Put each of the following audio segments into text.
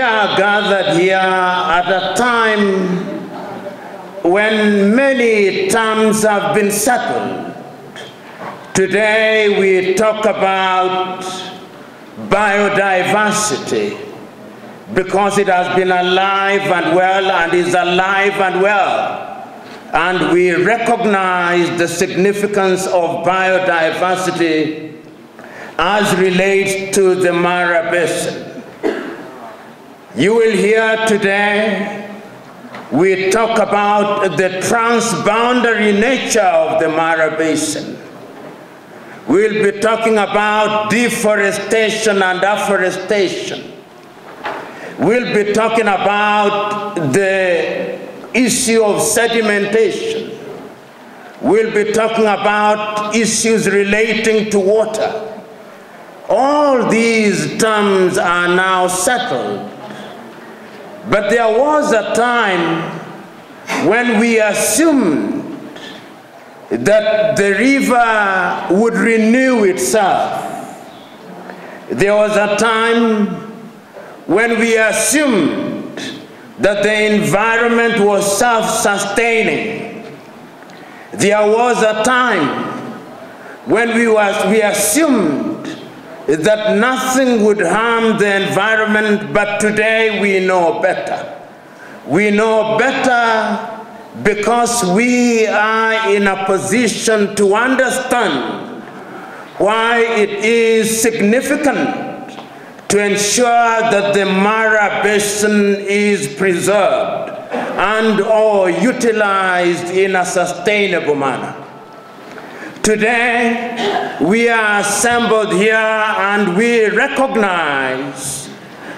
are gathered here at a time when many terms have been settled. Today we talk about biodiversity because it has been alive and well and is alive and well. And we recognize the significance of biodiversity as relates to the Mara Basin. You will hear today we talk about the transboundary nature of the Mara Basin. We'll be talking about deforestation and afforestation. We'll be talking about the issue of sedimentation. We'll be talking about issues relating to water. All these terms are now settled. But there was a time when we assumed that the river would renew itself. There was a time when we assumed that the environment was self-sustaining. There was a time when we assumed that nothing would harm the environment, but today we know better. We know better because we are in a position to understand why it is significant to ensure that the Mara Basin is preserved and or utilized in a sustainable manner. Today, we are assembled here and we recognize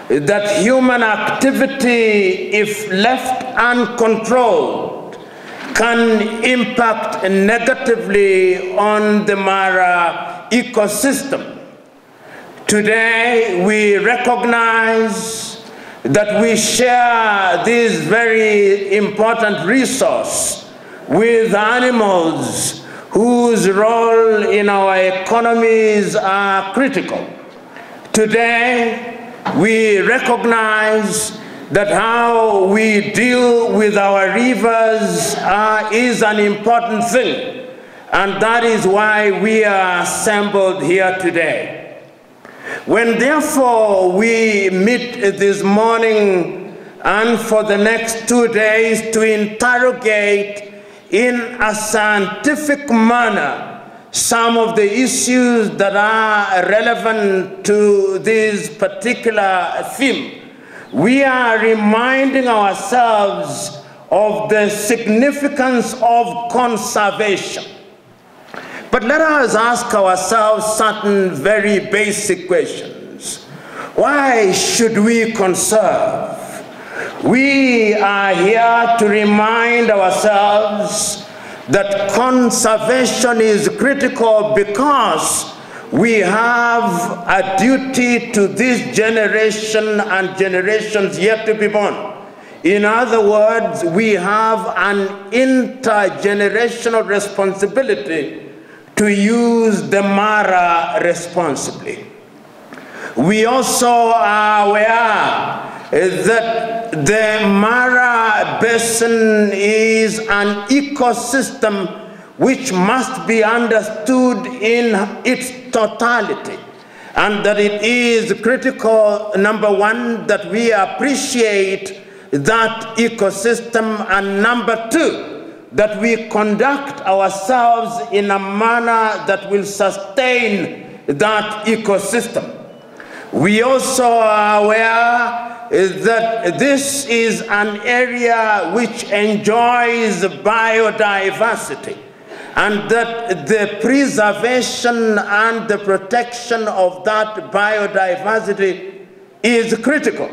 that human activity, if left uncontrolled, can impact negatively on the Mara ecosystem. Today, we recognize that we share this very important resource with animals whose role in our economies are critical. Today, we recognize that how we deal with our rivers is an important thing, and that is why we are assembled here today. When therefore we meet this morning and for the next 2 days to interrogate in a scientific manner some of the issues that are relevant to this particular theme, we are reminding ourselves of the significance of conservation. But let us ask ourselves certain very basic questions. Why should we conserve? We are here to remind ourselves that conservation is critical because we have a duty to this generation and generations yet to be born. In other words, we have an intergenerational responsibility to use the Mara responsibly. We also are aware that the Mara Basin is an ecosystem which must be understood in its totality, and that it is critical, number one, that we appreciate that ecosystem, and number two, that we conduct ourselves in a manner that will sustain that ecosystem. We also are aware that this is an area which enjoys biodiversity, and that the preservation and the protection of that biodiversity is critical,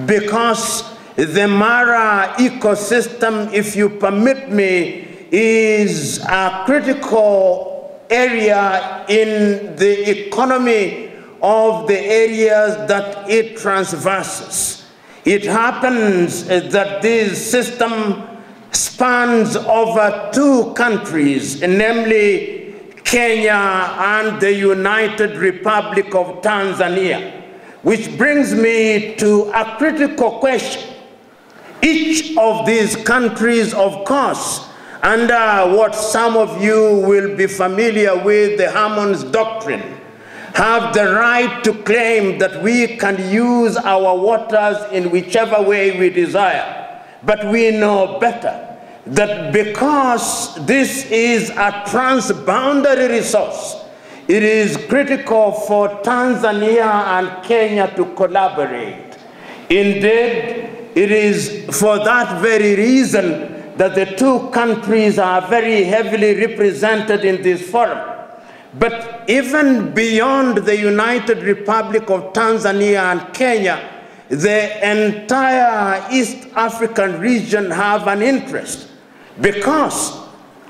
because the Mara ecosystem, if you permit me, is a critical area in the economy of the areas that it transverses. It happens that this system spans over 2 countries, namely Kenya and the United Republic of Tanzania. which brings me to a critical question. Each of these countries, of course, under what some of you will be familiar with, the Hammond's Doctrine, have the right to claim that we can use our waters in whichever way we desire. But we know better that because this is a transboundary resource, it is critical for Tanzania and Kenya to collaborate. Indeed, it is for that very reason that the two countries are very heavily represented in this forum. But even beyond the United Republic of Tanzania and Kenya, the entire East African region have an interest, because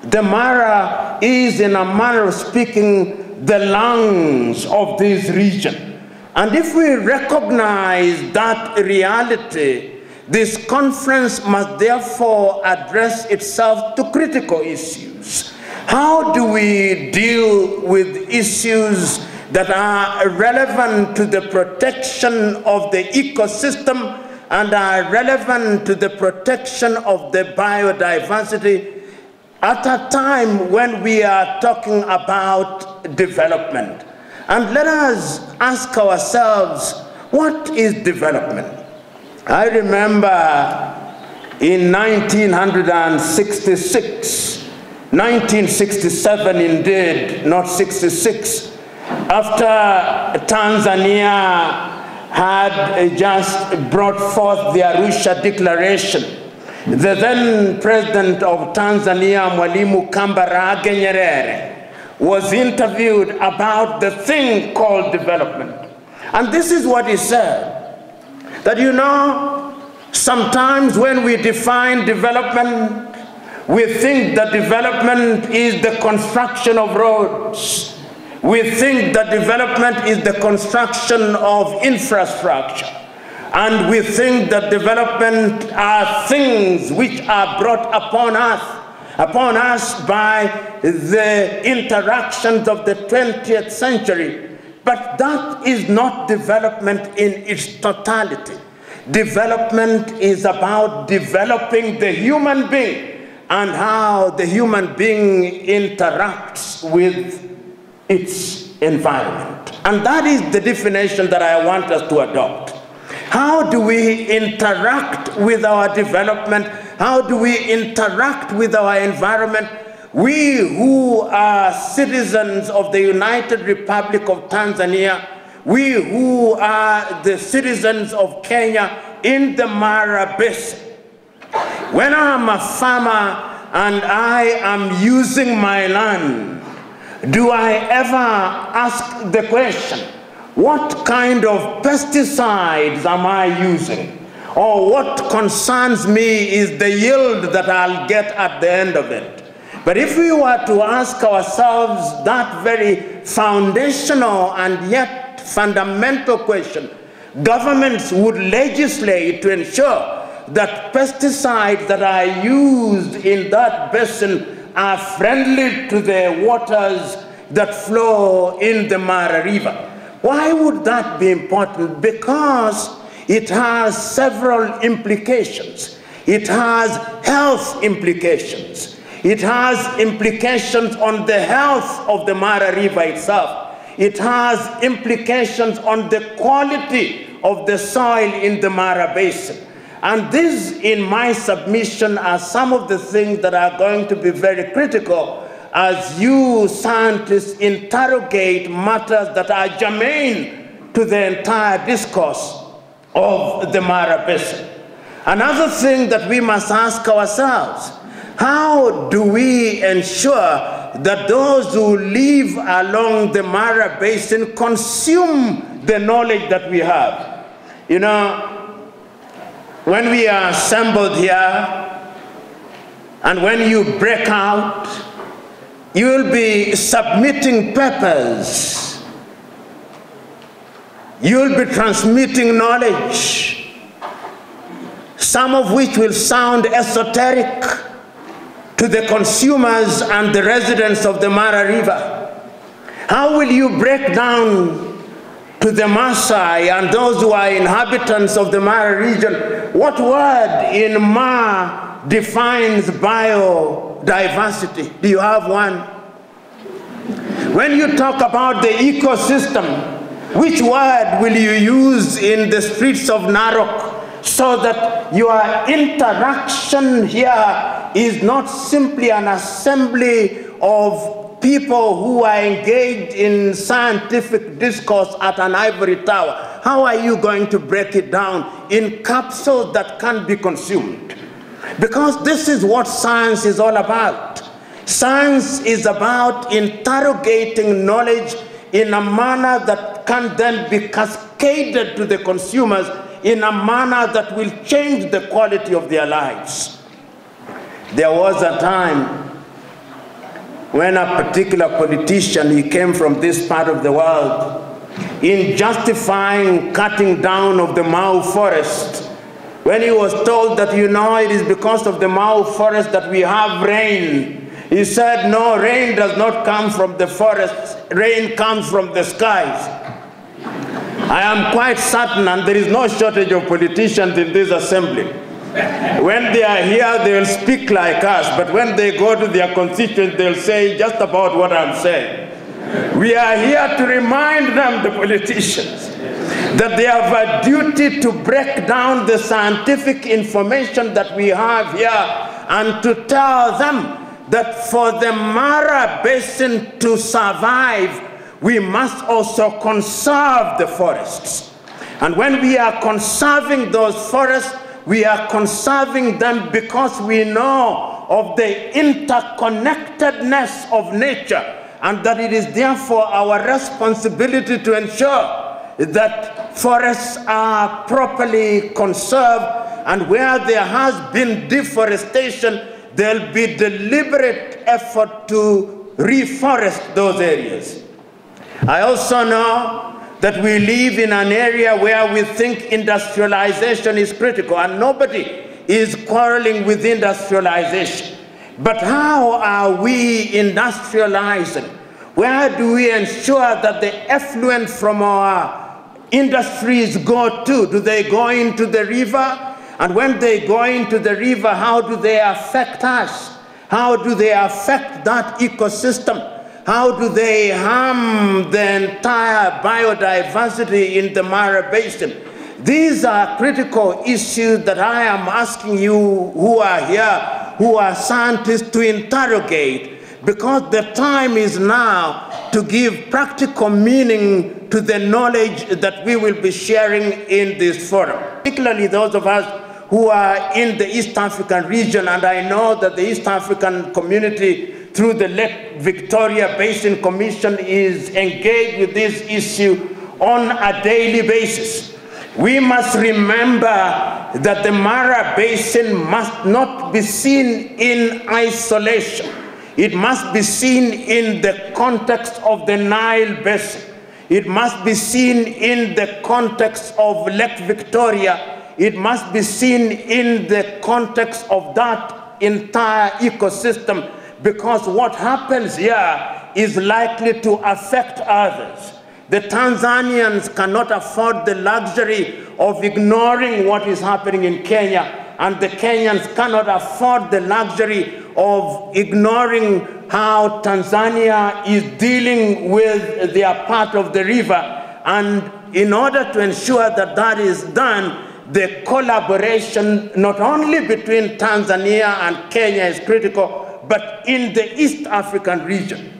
the Mara is, in a manner of speaking, the lungs of this region. And if we recognize that reality, this conference must therefore address itself to critical issues. How do we deal with issues that are relevant to the protection of the ecosystem and are relevant to the protection of the biodiversity at a time when we are talking about development? And let us ask ourselves, what is development? I remember in 1967 indeed, not 66, after Tanzania had just brought forth the Arusha Declaration, the then president of Tanzania, Mwalimu Kambarage Nyerere, was interviewed about the thing called development. And this is what he said, that sometimes when we define development, we think that development is the construction of roads. We think that development is the construction of infrastructure. And we think that development are things which are brought upon us by the interactions of the 20th century. But that is not development in its totality. Development is about developing the human being and how the human being interacts with its environment. And that is the definition that I want us to adopt. How do we interact with our development? How do we interact with our environment? We who are citizens of the United Republic of Tanzania, we who are the citizens of Kenya in the Mara Basin. When I'm a farmer and I am using my land, do I ever ask the question, what kind of pesticides am I using? Or what concerns me is the yield that I'll get at the end of it. But if we were to ask ourselves that very foundational and yet fundamental question, governments would legislate to ensure that pesticides that are used in that basin are friendly to the waters that flow in the Mara River. Why would that be important? Because it has several implications. It has health implications. It has implications on the health of the Mara River itself. It has implications on the quality of the soil in the Mara Basin. And this, in my submission, are some of the things that are going to be very critical as you scientists interrogate matters that are germane to the entire discourse of the Mara Basin. Another thing that we must ask ourselves, how do we ensure that those who live along the Mara Basin consume the knowledge that we have? When we are assembled here, and when you break out, you will be submitting papers. You will be transmitting knowledge, some of which will sound esoteric to the consumers and the residents of the Mara River. How will you break down to the Maasai and those who are inhabitants of the Mara region, what word in Ma defines biodiversity? Do you have one? When you talk about the ecosystem, which word will you use in the streets of Narok so that your interaction here is not simply an assembly of people who are engaged in scientific discourse at an ivory tower? How are you going to break it down in capsules that can be consumed? Because this is what science is all about. Science is about interrogating knowledge in a manner that can then be cascaded to the consumers in a manner that will change the quality of their lives. There was a time when a particular politician, he came from this part of the world, in justifying cutting down of the Mau forest, when he was told that, you know, it is because of the Mau forest that we have rain, he said, no, rain does not come from the forest, rain comes from the skies. I am quite certain, and there is no shortage of politicians in this assembly, when they are here, they will speak like us, but when they go to their constituents, they'll say just about what I'm saying. We are here to remind them, the politicians, that they have a duty to break down the scientific information that we have here and to tell them that for the Mara Basin to survive, we must also conserve the forests. And when we are conserving those forests, we are conserving them because we know of the interconnectedness of nature, and that it is therefore our responsibility to ensure that forests are properly conserved, and where there has been deforestation, there'll be deliberate effort to reforest those areas. I also know that we live in an area where we think industrialization is critical, and nobody is quarreling with industrialization. But how are we industrializing? Where do we ensure that the effluent from our industries go to? Do they go into the river? And when they go into the river, how do they affect us? How do they affect that ecosystem? How do they harm the entire biodiversity in the Mara Basin? These are critical issues that I am asking you who are here, who are scientists, to interrogate, because the time is now to give practical meaning to the knowledge that we will be sharing in this forum. Particularly those of us who are in the East African region, and I know that the East African community through the Lake Victoria Basin Commission is engaged with this issue on a daily basis. We must remember that the Mara Basin must not be seen in isolation. It must be seen in the context of the Nile Basin. It must be seen in the context of Lake Victoria. It must be seen in the context of that entire ecosystem, because what happens here is likely to affect others. The Tanzanians cannot afford the luxury of ignoring what is happening in Kenya, and the Kenyans cannot afford the luxury of ignoring how Tanzania is dealing with their part of the river. And in order to ensure that that is done, the collaboration not only between Tanzania and Kenya is critical, but in the East African region.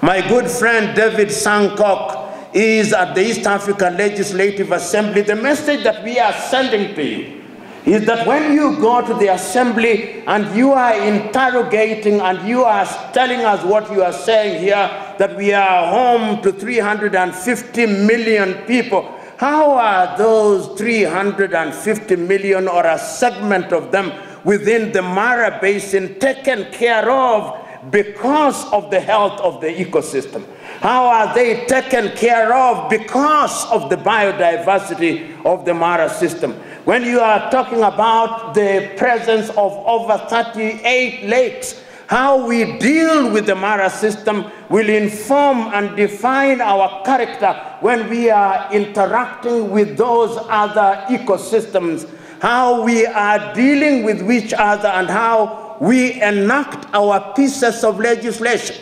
My good friend David Sankok is at the East African Legislative Assembly. The message that we are sending to you is that when you go to the assembly and you are interrogating and you are telling us what you are saying here, that we are home to 350 million people, how are those 350 million, or a segment of them within the Mara Basin, taken care of because of the health of the ecosystem? How are they taken care of because of the biodiversity of the Mara system? When you are talking about the presence of over 38 lakes, How we deal with the Mara system will inform and define our character when we are interacting with those other ecosystems, how we are dealing with each other, and how we enact our pieces of legislation.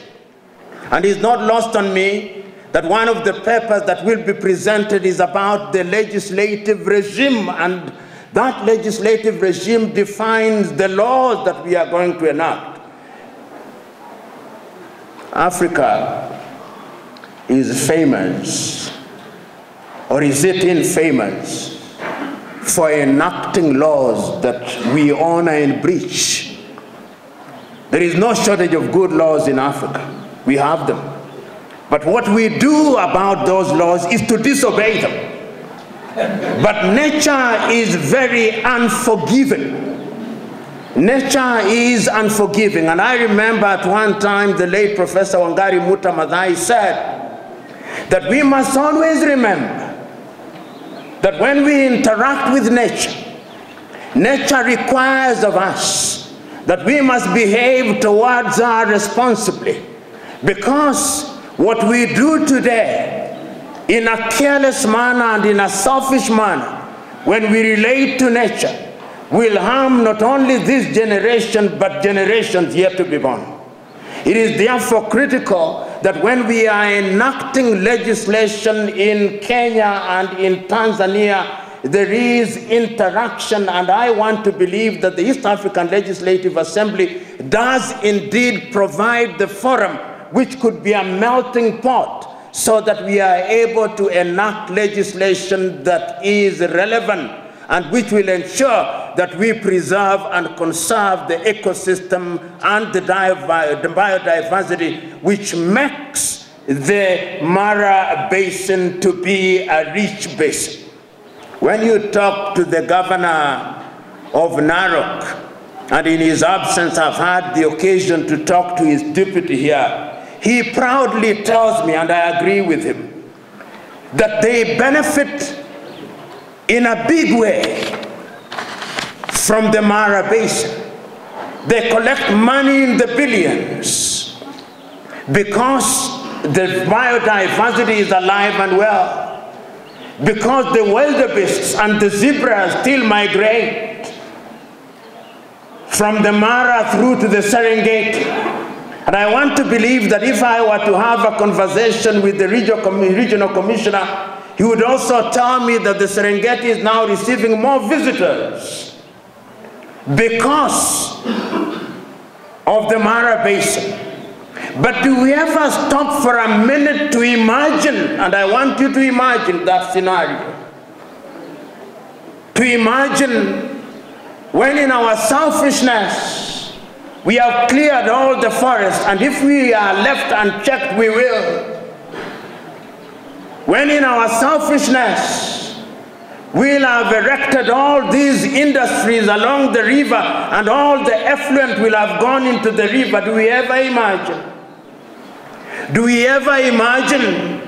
And it's not lost on me that one of the papers that will be presented is about the legislative regime, and that legislative regime defines the laws that we are going to enact. Africa is famous, or is it infamous, for enacting laws that we honor and breach. There is no shortage of good laws in Africa. We have them. But what we do about those laws is to disobey them. But nature is very unforgiving. Nature is unforgiving. And I remember at one time the late Professor Wangari Muta Maathai said that we must always remember that when we interact with nature, nature requires of us that we must behave towards her responsibly. Because what we do today in a careless manner and in a selfish manner, when we relate to nature, will harm not only this generation, but generations yet to be born. It is therefore critical that when we are enacting legislation in Kenya and in Tanzania, there is interaction, and I want to believe that the East African Legislative Assembly does indeed provide the forum which could be a melting pot so that we are able to enact legislation that is relevant and which will ensure that we preserve and conserve the ecosystem and the biodiversity, which makes the Mara Basin to be a rich basin. When you talk to the governor of Narok, and in his absence I've had the occasion to talk to his deputy here, he proudly tells me, and I agree with him, that they benefit in a big way from the Mara Basin. They collect money in the billions because the biodiversity is alive and well, because the wildebeests and the zebras still migrate from the Mara through to the Serengeti. And I want to believe that if I were to have a conversation with the regional commissioner, he would also tell me that the Serengeti is now receiving more visitors because of the Mara Basin. But do we ever stop for a minute to imagine, and I want you to imagine that scenario, to imagine when in our selfishness we have cleared all the forests, and if we are left unchecked, we will. When in our selfishness, we'll have erected all these industries along the river and all the effluent will have gone into the river, do we ever imagine? Do we ever imagine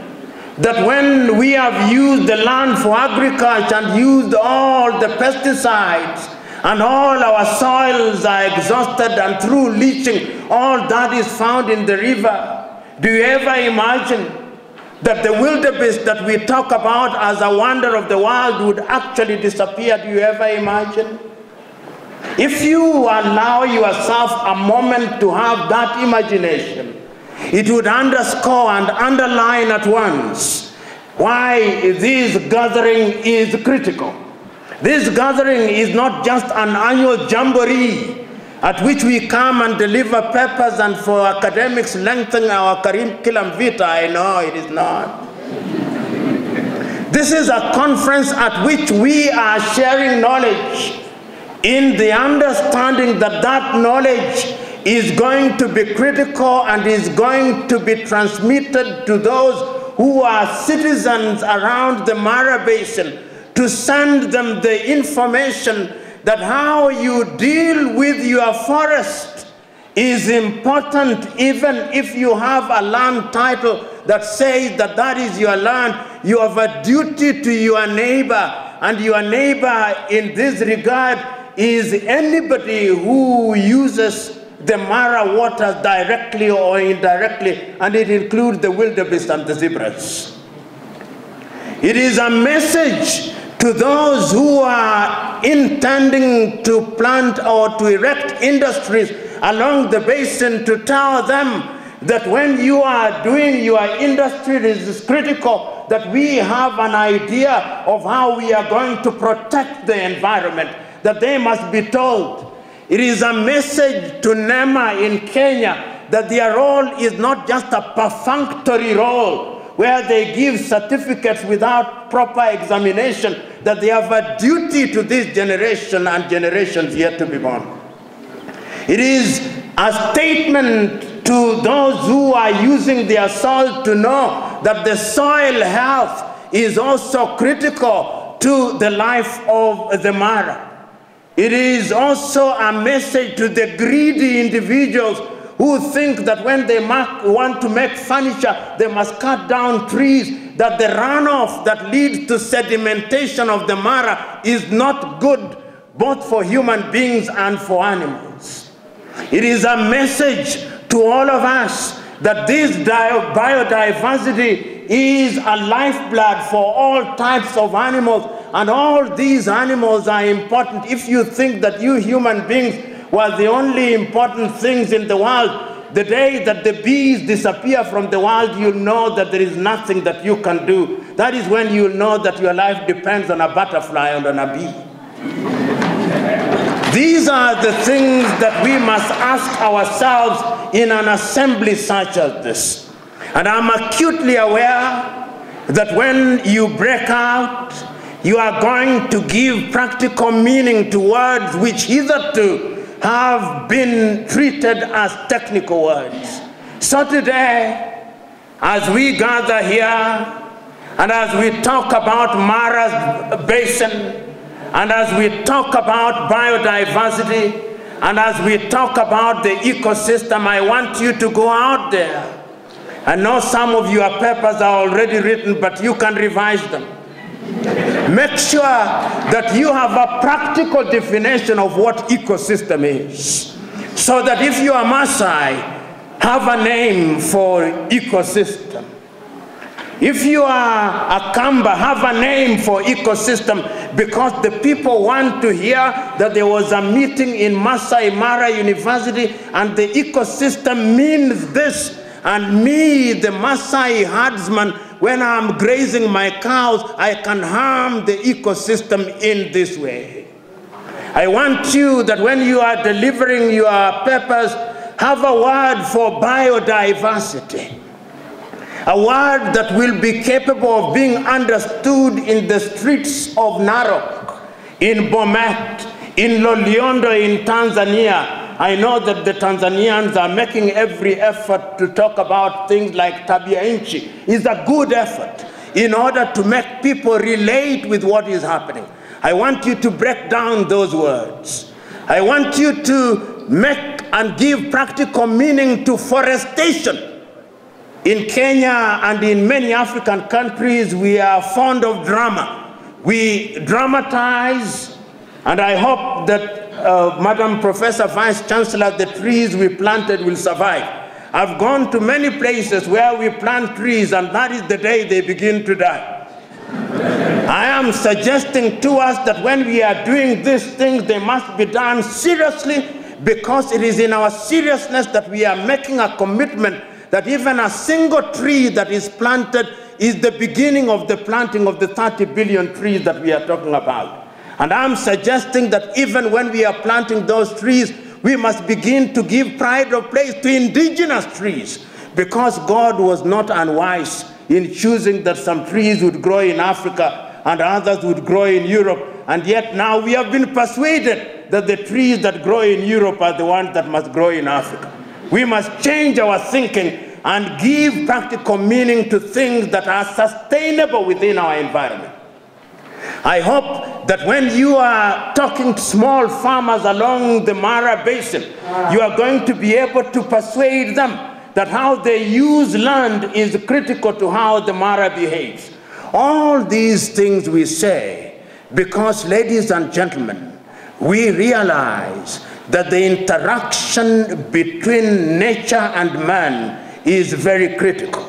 that when we have used the land for agriculture and used all the pesticides and all our soils are exhausted and through leaching, all that is found in the river, do you ever imagine that the wildebeest that we talk about as a wonder of the world would actually disappear? Do you ever imagine? If you allow yourself a moment to have that imagination, it would underscore and underline at once why this gathering is critical. This gathering is not just an annual jamboree at which we come and deliver papers and for academics lengthen our curriculum vitae. No, it is not. This is a conference at which we are sharing knowledge in the understanding that that knowledge is going to be critical and is going to be transmitted to those who are citizens around the Mara Basin, to send them the information that how you deal with your forest is important, even if you have a land title that says that that is your land. You have a duty to your neighbor, and your neighbor in this regard is anybody who uses the Mara waters directly or indirectly, and it includes the wildebeest and the zebras. It is a message to those who are intending to plant or to erect industries along the basin, to tell them that when you are doing your industry, it is critical that we have an idea of how we are going to protect the environment, that they must be told. It is a message to NEMA in Kenya that their role is not just a perfunctory role where they give certificates without proper examination, that they have a duty to this generation and generations yet to be born. It is a statement to those who are using their soil to know that the soil health is also critical to the life of the Mara. It is also a message to the greedy individuals who think that when they want to make furniture, they must cut down trees, that the runoff that leads to sedimentation of the Mara is not good, both for human beings and for animals. It is a message to all of us that this biodiversity is a lifeblood for all types of animals, and all these animals are important. If you think that you human beings were the only important things in the world, the day that the bees disappear from the world, you'll know that there is nothing that you can do. That is when you'll know that your life depends on a butterfly and on a bee. These are the things that we must ask ourselves in an assembly such as this. And I'm acutely aware that when you break out, you are going to give practical meaning to words which hitherto have been treated as technical words. So today, as we gather here, and as we talk about Mara's Basin, and as we talk about biodiversity, and as we talk about the ecosystem, I want you to go out there. I know some of your papers are already written, but you can revise them. Make sure that you have a practical definition of what ecosystem is, so that if you are Maasai, have a name for ecosystem. If you are a Kamba, have a name for ecosystem, because the people want to hear that there was a meeting in Masai Mara University and the ecosystem means this. And me, the Maasai herdsman, when I'm grazing my cows, I can harm the ecosystem in this way. I want you that when you are delivering your papers, have a word for biodiversity. A word that will be capable of being understood in the streets of Narok, in Bomet, in Loliondo in Tanzania. I know that the Tanzanians are making every effort to talk about things like tabia nchi. It's a good effort in order to make people relate with what is happening. I want you to break down those words. I want you to make and give practical meaning to forestation. In Kenya and in many African countries, we are fond of drama. We dramatize, and I hope that Madam Professor Vice Chancellor, the trees we planted will survive. I've gone to many places where we plant trees, and that is the day they begin to die. I am suggesting to us that when we are doing these things, they must be done seriously, because it is in our seriousness that we are making a commitment that even a single tree that is planted is the beginning of the planting of the 30 billion trees that we are talking about. And I'm suggesting that even when we are planting those trees, we must begin to give pride of place to indigenous trees, because God was not unwise in choosing that some trees would grow in Africa and others would grow in Europe. And yet now we have been persuaded that the trees that grow in Europe are the ones that must grow in Africa. We must change our thinking and give practical meaning to things that are sustainable within our environment. I hope that when you are talking to small farmers along the Mara Basin, you are going to be able to persuade them that how they use land is critical to how the Mara behaves. All these things we say because, ladies and gentlemen, we realize that the interaction between nature and man is very critical.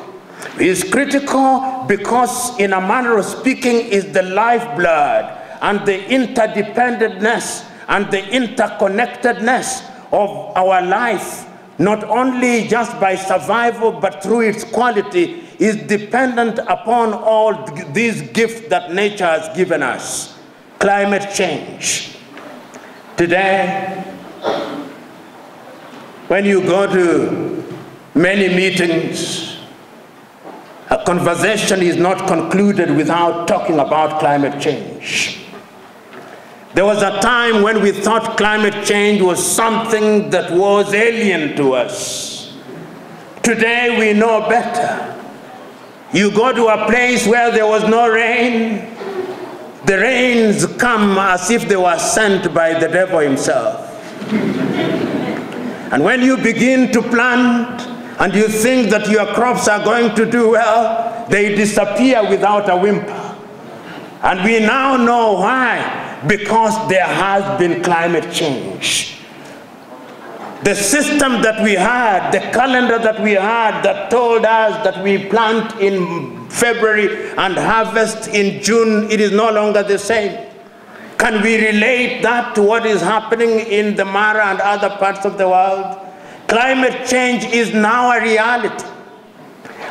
It is critical because, in a manner of speaking, is the lifeblood and the interdependentness and the interconnectedness of our life, not only just by survival, but through its quality, is dependent upon all these gifts that nature has given us. Climate change. Today, when you go to many meetings, a conversation is not concluded without talking about climate change. There was a time when we thought climate change was something that was alien to us. Today we know better. You go to a place where there was no rain, the rains come as if they were sent by the devil himself. And when you begin to plant and you think that your crops are going to do well, they disappear without a whimper. And we now know why. Because there has been climate change. The system that we had, the calendar that we had that told us that we plant in February and harvest in June, it is no longer the same. Can we relate that to what is happening in the Mara and other parts of the world? Climate change is now a reality.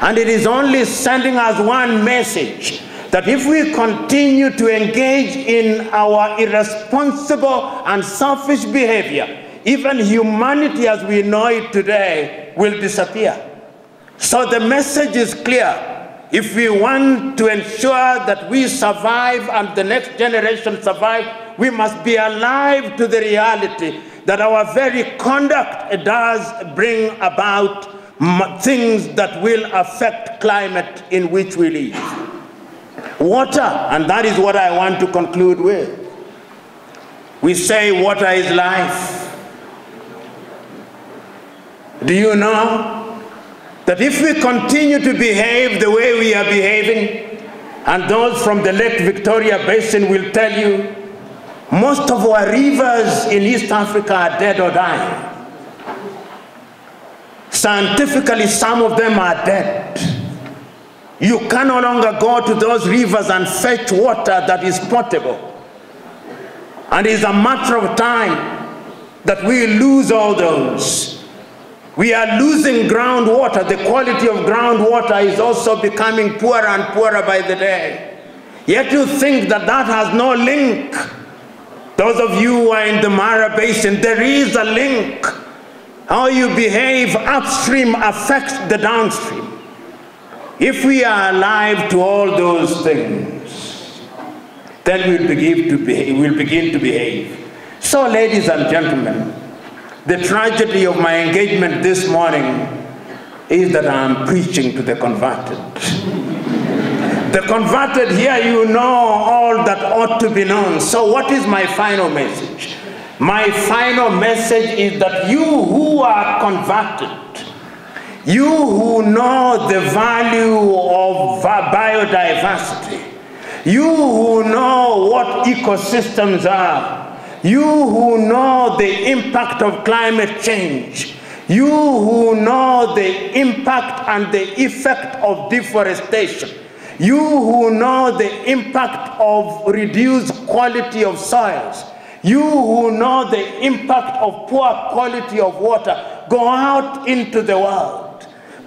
And it is only sending us one message, that if we continue to engage in our irresponsible and selfish behavior, even humanity as we know it today will disappear. So the message is clear. If we want to ensure that we survive and the next generation survive, we must be alive to the reality that our very conduct does bring about things that will affect climate in which we live. Water, and that is what I want to conclude with. We say water is life. Do you know that if we continue to behave the way we are behaving, and those from the Lake Victoria Basin will tell you, most of our rivers in East Africa are dead or dying. Scientifically, some of them are dead. You can no longer go to those rivers and fetch water that is potable. And it's a matter of time that we lose all those. We are losing groundwater. The quality of groundwater is also becoming poorer and poorer by the day. Yet you think that that has no link. Those of you who are in the Mara Basin, there is a link. How you behave upstream affects the downstream. If we are alive to all those things, then we'll begin to behave. So, ladies and gentlemen, the tragedy of my engagement this morning is that I'm preaching to the converted. The converted here, you know all that ought to be known. So what is my final message? My final message is that you who are converted, you who know the value of biodiversity, you who know what ecosystems are, you who know the impact of climate change, you who know the impact and the effect of deforestation, you who know the impact of reduced quality of soils, you who know the impact of poor quality of water, go out into the world.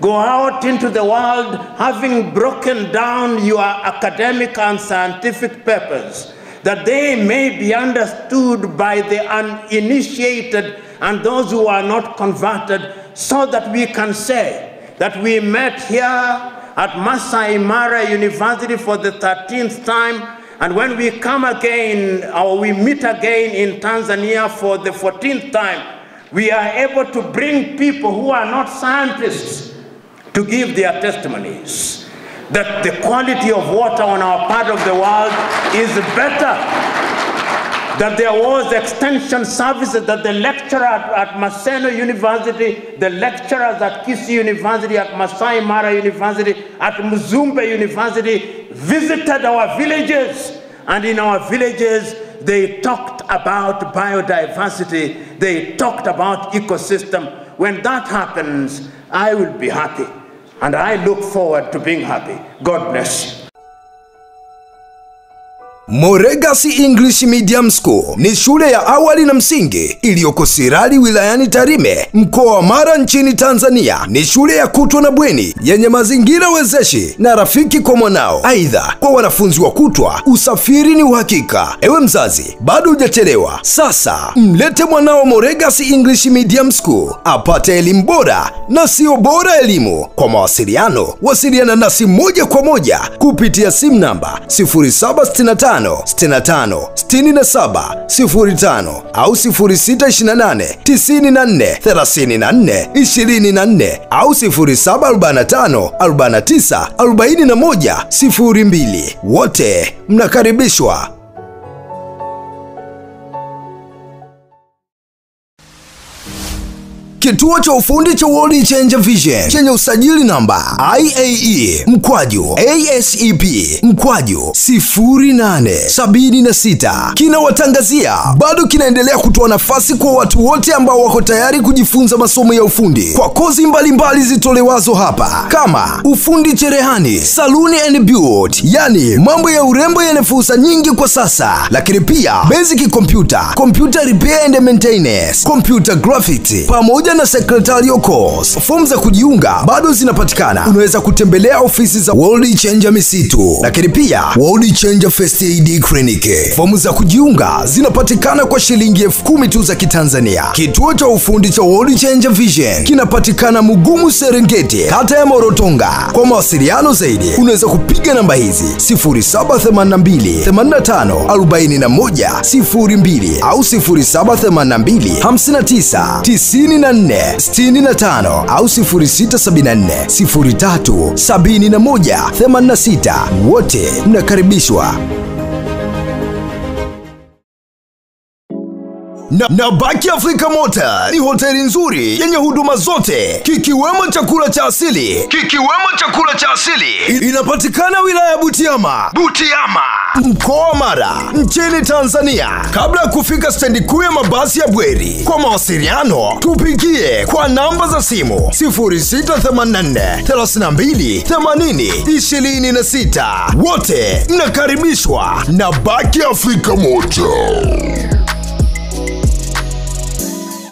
Go out into the world having broken down your academic and scientific papers, that they may be understood by the uninitiated and those who are not converted, so that we can say that we met here at Masai Mara University for the 13th time, and when we come again, or we meet again in Tanzania for the 14th time, we are able to bring people who are not scientists to give their testimonies that the quality of water on our part of the world is better, that there was extension services, that the lecturer at Maseno University, the lecturers at Kisii University, at Masai Mara University, at Muzumbe University visited our villages, and in our villages they talked talked about biodiversity. They talked about ecosystem. When that happens, I will be happy. And I look forward to being happy. God bless you. Moregasi English Medium School ni shule ya awali na msingi iliyoko Sirari wilayani Tarime, mkoa wa Mara nchini Tanzania. Ni shule ya kutwa na bweni yenye mazingira wezeshi na rafiki kwa mwanao. Aidha, kwa wanafunzi wa kutwa, usafiri ni uhakika. Ewe mzazi, bado hujachelewa. Sasa mlete mwanao Moregasi English Medium School apate elimu bora na sio bora elimu. Kwa mawasiliano, wasiliana nasi moja kwa moja kupitia simu namba 0765 65 67 05 au 0628 94 34 24 au 0745 49 41 02. Wote mnakaribishwa. Kituo cha ufundi cha World Changer Vision chenye usajili namba IAE/ASEP/0876 kinawatangazia bado kinaendelea kutoa nafasi kwa watu wote ambao wako tayari kujifunza masomo ya ufundi kwa kozi mbalimbali zitolewazo hapa, kama ufundi cherehani, saluni and beauty, yani mambo ya urembo yenye fursa nyingi kwa sasa, lakini pia basic computer repair and maintenance, computer graphics pamoja na secretarial course. Fomu za kujiunga bado zinapatikana. Unaweza kutembelea ofisi za World Changer Misitu, lakini pia World Changer First Aid Clinic. Fomu za kujiunga zinapatikana kwa shilingi 10,000 tu za Kitanzania. Kituo cha ufundi cha World Changer Vision kinapatikana Mugumu, Serengeti, kata ya Morotonga. Kwa mawasiliano zaidi, unaweza kupiga namba hizi 0782 85 41 02 au 0782 59 94 65 au 0674 03 71 86. Wote mnakaribishwa. Na Baki Africa Motor ni hoteli nzuri yenye huduma zote kikiwemo chakula cha asili. Inapatikana wilaya ya Butiama, mkoa wa Mara, nchini Tanzania, kabla ya kufika stendi kuu ya mabasi ya Bweri. Kwa mawasiliano tupigie kwa namba za simu 0684 32 80 26. Wote mnakaribishwa na Baki Africa Motor.